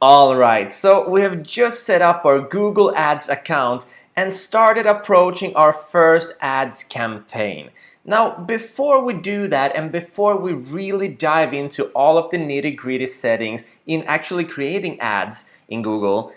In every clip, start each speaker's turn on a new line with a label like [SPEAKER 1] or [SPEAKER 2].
[SPEAKER 1] Alright, so we have just set up our Google Ads account and started approaching our first ads campaign. Now, before we do that and before we really dive into all of the nitty-gritty settings in actually creating ads in Google,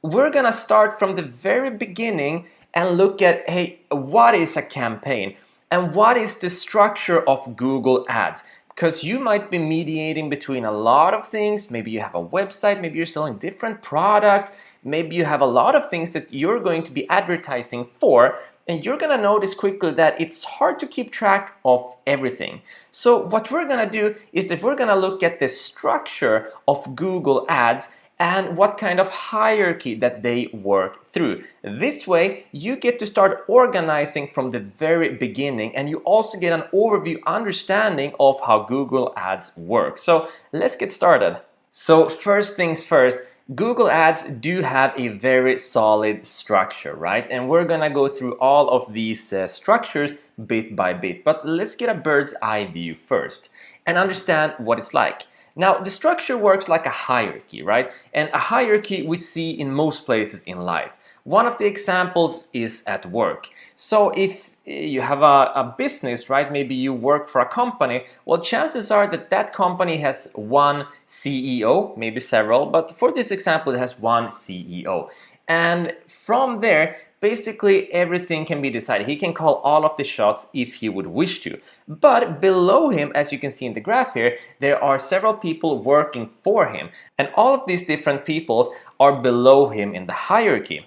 [SPEAKER 1] we're gonna start from the very beginning and look at, hey, what is a campaign and what is the structure of Google Ads? Because you might be mediating between a lot of things. Maybe you have a website, maybe you're selling different products, maybe you have a lot of things that you're going to be advertising for, and you're gonna notice quickly that it's hard to keep track of everything. So what we're gonna do is that we're gonna look at the structure of Google Ads and what kind of hierarchy that they work through. This way, you get to start organizing from the very beginning, and you also get an overview understanding of how Google Ads work. So let's get started. So first things first, Google Ads do have a very solid structure, right? And we're gonna go through all of these structures bit by bit. But let's get a bird's eye view first and understand what it's like. Now, the structure works like a hierarchy, right? And a hierarchy we see in most places in life. One of the examples is at work. So if you have a business, right? Maybe you work for a company. Well, chances are that that company has one CEO, maybe several, but for this example, it has one CEO. And from there, basically everything can be decided. He can call all of the shots if he would wish to. But below him, as you can see in the graph here, there are several people working for him. And all of these different people are below him in the hierarchy.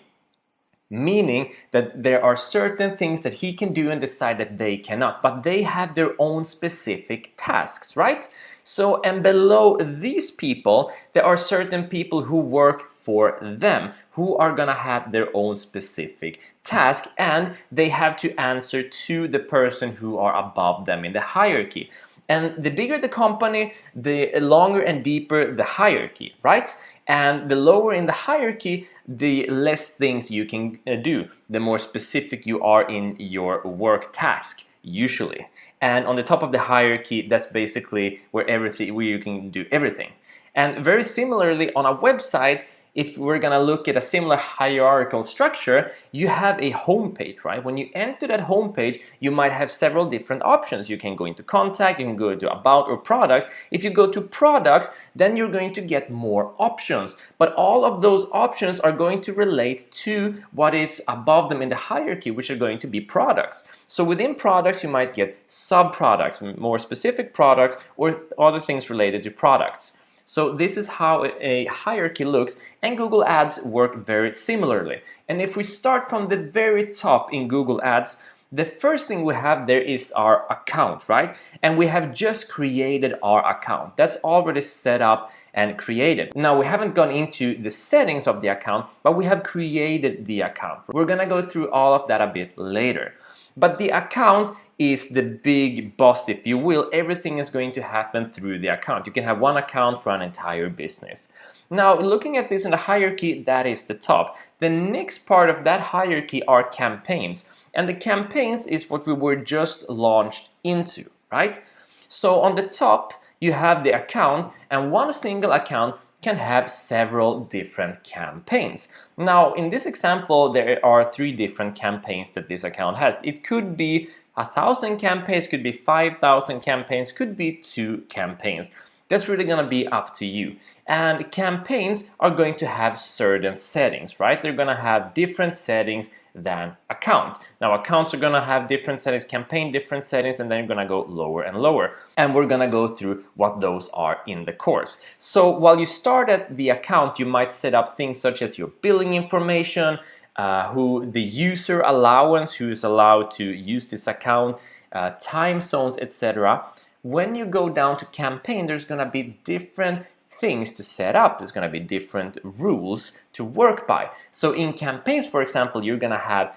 [SPEAKER 1] Meaning that there are certain things that he can do and decide that they cannot, but they have their own specific tasks, right? So, and below these people, there are certain people who work for them, who are gonna have their own specific task, and they have to answer to the person who are above them in the hierarchy. And the bigger the company, the longer and deeper the hierarchy, right? And the lower in the hierarchy, the less things you can do, the more specific you are in your work task, usually. And on the top of the hierarchy, that's basically where you can do everything. And very similarly, on a website, if we're gonna look at a similar hierarchical structure, you have a home page, right? When you enter that home page, you might have several different options. You can go into contact, you can go to about or products. If you go to products, then you're going to get more options. But all of those options are going to relate to what is above them in the hierarchy, which are going to be products. So within products, you might get sub-products, more specific products, or other things related to products. So this is how a hierarchy looks, and Google Ads work very similarly. And if we start from the very top in Google Ads, the first thing we have there is our account, right? And we have just created our account. That's already set up and created. Now, we haven't gone into the settings of the account, but we have created the account. We're gonna go through all of that a bit later. But the account is the big boss, if you will. Everything is going to happen through the account. You can have one account for an entire business. Now, looking at this in the hierarchy, that is the top. The next part of that hierarchy are campaigns. And the campaigns is what we were just launched into, right? So on the top, you have the account, and one single account can have several different campaigns. Now, in this example, there are 3 different campaigns that this account has. It could be 1,000 campaigns, could be 5,000 campaigns, could be 2 campaigns. That's really gonna be up to you. And campaigns are going to have certain settings, right? They're gonna have different settings than account. Now, accounts are gonna have different settings, campaign different settings, and then you're gonna go lower and lower. And we're gonna go through what those are in the course. So while you start at the account, you might set up things such as your billing information, who the user allowance, who is allowed to use this account, time zones, etc. When you go down to campaign, there's gonna be different things to set up. There's gonna be different rules to work by. So in campaigns, for example, you're gonna have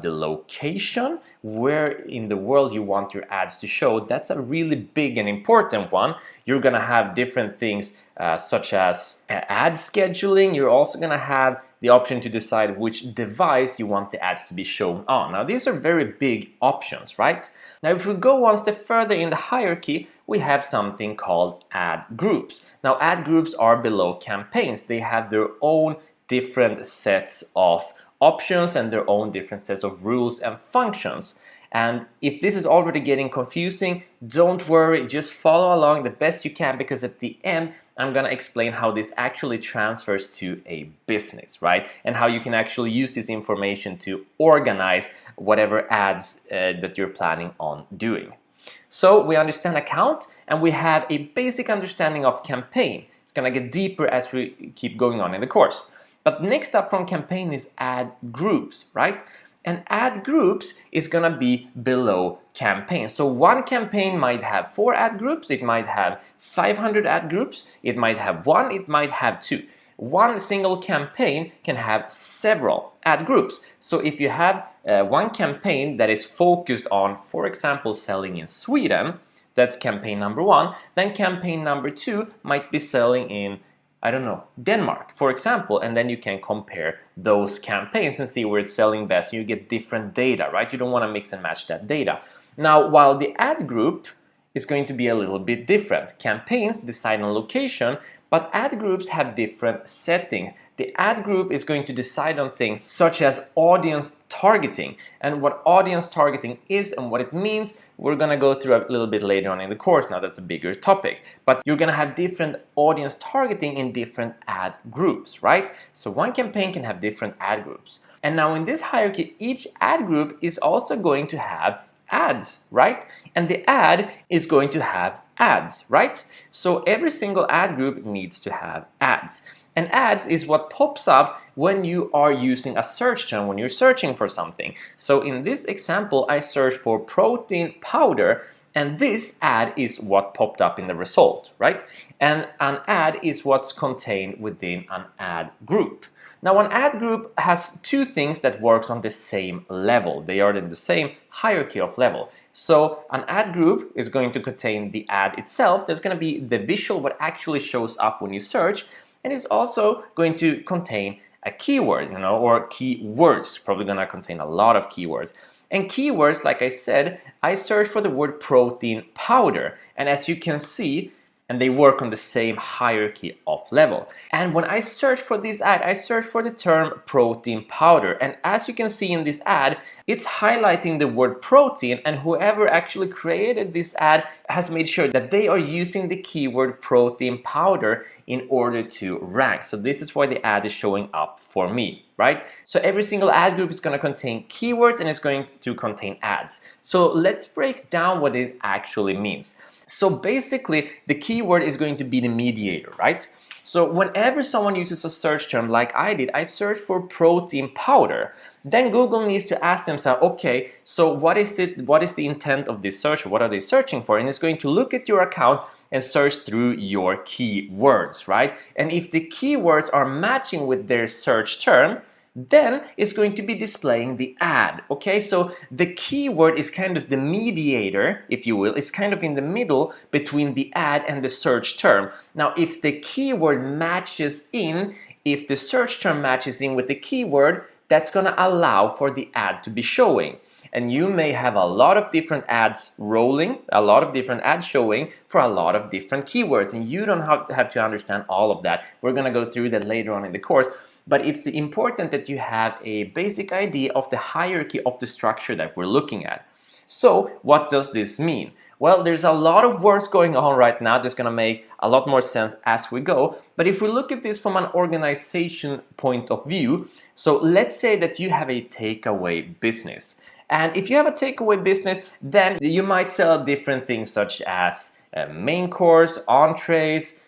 [SPEAKER 1] the location, where in the world you want your ads to show. That's a really big and important one. You're gonna have different things such as ad scheduling. You're also gonna have the option to decide which device you want the ads to be shown on. Now, these are very big options, right? Now, if we go one step further in the hierarchy, we have something called ad groups. Now, ad groups are below campaigns. They have their own different sets of options and their own different sets of rules and functions. And if this is already getting confusing, don't worry, just follow along the best you can, because at the end I'm gonna explain how this actually transfers to a business, right? And how you can actually use this information to organize whatever ads that you're planning on doing. So we understand account and we have a basic understanding of campaign. It's gonna get deeper as we keep going on in the course. But next up from campaign is ad groups, right? And ad groups is gonna be below campaign. So one campaign might have 4 ad groups, it might have 500 ad groups, it might have 1, it might have 2. One single campaign can have several ad groups. So if you have one campaign that is focused on, for example, selling in Sweden, that's campaign number 1, then campaign number 2 might be selling in, I don't know, Denmark, for example, and then you can compare those campaigns and see where it's selling best. You get different data, right? You don't want to mix and match that data. Now, while the ad group is going to be a little bit different. Campaigns decide on location, but ad groups have different settings. The ad group is going to decide on things such as audience targeting. And what audience targeting is and what it means, we're going to go through a little bit later on in the course. Now that's a bigger topic. But you're going to have different audience targeting in different ad groups, right? So one campaign can have different ad groups. And now in this hierarchy, each ad group is also going to have ads, right? And the ad is going to have ads, right? So every single ad group needs to have ads. And ads is what pops up when you are using a search term, when you're searching for something. So in this example, I searched for protein powder, and this ad is what popped up in the result, right? And an ad is what's contained within an ad group. Now, an ad group has two things that works on the same level. They are in the same hierarchy of level. So an ad group is going to contain the ad itself. There's going to be the visual, what actually shows up when you search, and it's also going to contain a keyword, or keywords. Probably going to contain a lot of keywords. And keywords, like I said, I searched for the word protein powder, and as you can see, and they work on the same hierarchy of level. And when I search for this ad, I search for the term protein powder. And as you can see in this ad, it's highlighting the word protein, and whoever actually created this ad has made sure that they are using the keyword protein powder in order to rank. So this is why the ad is showing up for me, right? So every single ad group is going to contain keywords and it's going to contain ads. So let's break down what this actually means. So basically, the keyword is going to be the mediator, right? So whenever someone uses a search term like I did, I searched for protein powder. Then Google needs to ask themselves, okay, so what is the intent of this search? What are they searching for? And it's going to look at your account and search through your keywords, right? And if the keywords are matching with their search term, then it's going to be displaying the ad, okay? So the keyword is kind of the mediator, if you will. It's kind of in the middle between the ad and the search term. Now, if the keyword matches in, if the search term matches in with the keyword, that's going to allow for the ad to be showing. And you may have a lot of different ads rolling, a lot of different ads showing for a lot of different keywords, and you don't have to understand all of that. We're going to go through that later on in the course. But it's important that you have a basic idea of the hierarchy of the structure that we're looking at. So what does this mean? Well, there's a lot of words going on right now that's going to make a lot more sense as we go. But if we look at this from an organization point of view, so let's say that you have a takeaway business. And if you have a takeaway business, then you might sell different things such as main course, entrees,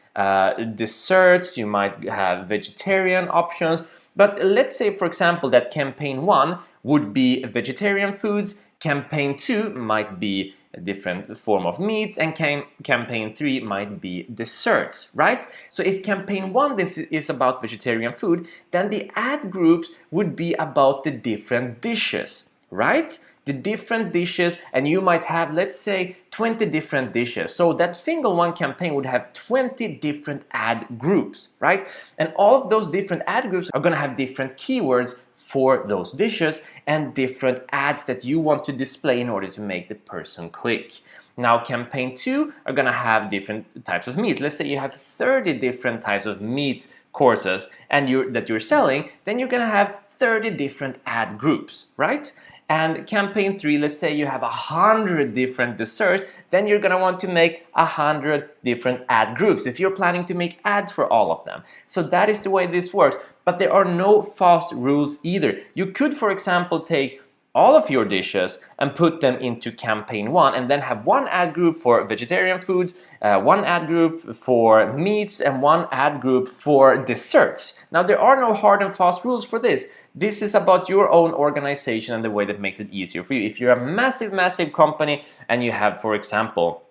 [SPEAKER 1] desserts, you might have vegetarian options. But let's say, for example, that campaign 1 would be vegetarian foods, campaign 2 might be a different form of meats, and campaign 3 might be desserts, right? So if campaign 1 this is about vegetarian food, then the ad groups would be about the different dishes, right? The different dishes, and you might have, let's say, 20 different dishes. So that single one campaign would have 20 different ad groups, right? And all of those different ad groups are going to have different keywords for those dishes and different ads that you want to display in order to make the person click. Now campaign 2 are gonna have different types of meat. Let's say you have 30 different types of meat courses and that you're selling, then you're gonna have 30 different ad groups, right? And campaign 3, let's say you have 100 different desserts, then you're gonna want to make 100 different ad groups if you're planning to make ads for all of them. So that is the way this works, but there are no fast rules either. You could, for example, take all of your dishes and put them into campaign 1 and then have one ad group for vegetarian foods, one ad group for meats, and one ad group for desserts. Now there are no hard and fast rules for this. This is about your own organization and the way that makes it easier for you. If you're a massive company and you have, for example,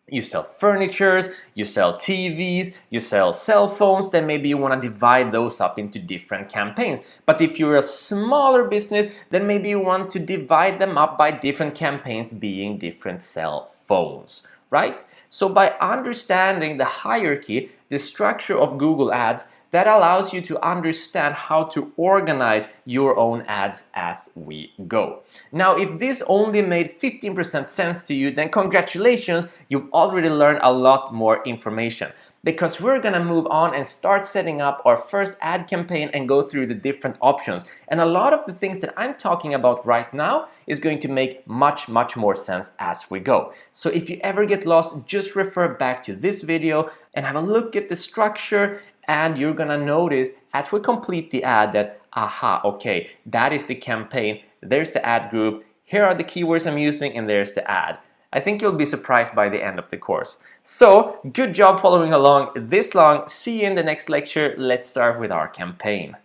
[SPEAKER 1] you sell furnitures, you sell TVs, you sell cell phones, then maybe you want to divide those up into different campaigns. But if you're a smaller business, then maybe you want to divide them up by different campaigns being different cell phones, right? So by understanding the hierarchy, the structure of Google Ads, that allows you to understand how to organize your own ads as we go. Now, if this only made 15% sense to you, then congratulations, you've already learned a lot more information, because we're gonna move on and start setting up our first ad campaign and go through the different options. And a lot of the things that I'm talking about right now is going to make much more sense as we go. So if you ever get lost, just refer back to this video and have a look at the structure, and you're gonna notice as we complete the ad that, aha, okay, that is the campaign, there's the ad group, here are the keywords I'm using, and there's the ad. I think you'll be surprised by the end of the course. So, good job following along this long. See you in the next lecture. Let's start with our campaign.